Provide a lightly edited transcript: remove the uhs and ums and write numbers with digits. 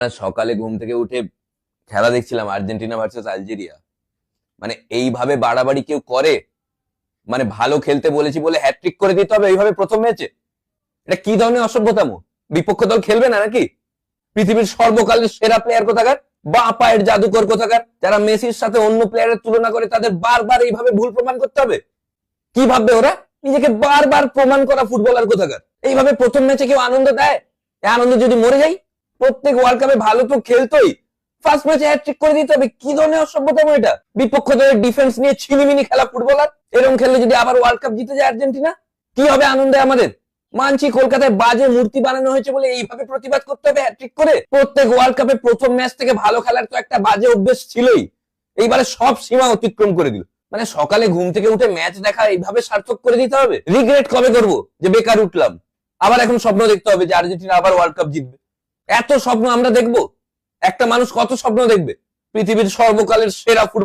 সকালে ঘুম থেকে উঠে খেলা দেখছিলাম আর্জেন্টিনা ভার্সেস আলজেরিয়া। মানে এইভাবে বাড়াবাড়ি কেউ করে? মানে ভালো খেলতে বলেছি বলে হ্যাটট্রিক করে দিতে হবে এইভাবে প্রথম ম্যাচে? এটা কি ধরনের অসভ্যতামো? বিপক্ষ দল খেলবে না নাকি? পৃথিবীর সর্বকালের সেরা প্লেয়ার কোথাকার, বা পায়ের জাদুকর কোথাকার, যারা মেসির সাথে অন্য প্লেয়ারের তুলনা করে, তাদের বারবার এইভাবে ভুল প্রমাণ করতে হবে? কি ভাববে ওরা? নিজেকে বারবার প্রমাণ করা ফুটবলার কোথাকার এইভাবে প্রথম ম্যাচে কেউ আনন্দ দেয়? এই আনন্দ যদি মরে যাই? প্রত্যেক ওয়ার্ল্ড কাপে ভালো তো খেলতোই, ফার্স্ট ম্যাচে হ্যাটট্রিক করে দিতে হবে? কি ধরনের অসভ্যতম এটা? বিপক্ষ দলের ডিফেন্স নিয়ে ছিনিমিনি খেলা ফুটবলার, এরকম খেললে যদি আবার ওয়ার্ল্ড কাপ জিতে যায় আর্জেন্টিনা, কি হবে আনন্দে আমাদের? মানছি কলকাতায় বাজে মূর্তি বানানো হয়েছে বলে এইভাবে প্রতিবাদ করতে হবে হ্যাটট্রিক করে? প্রত্যেক ওয়ার্ল্ড কাপে প্রথম ম্যাচ থেকে ভালো খেলার তো একটা বাজে অভ্যেস ছিলই, এইবারে সব সীমা অতিক্রম করে দিল। মানে সকালে ঘুম থেকে উঠে ম্যাচ দেখা এইভাবে সার্থক করে দিতে হবে? রিগ্রেট কবে করব যে বেকার উঠলাম? আবার এখন স্বপ্ন দেখতে হবে যে আর্জেন্টিনা আবার ওয়ার্ল্ড কাপ জিতবে? এত স্বপ্ন আমরা দেখবো? একটা মানুষ কত স্বপ্ন দেখবে? পৃথিবীর সর্বকালের সেরা ফুটবল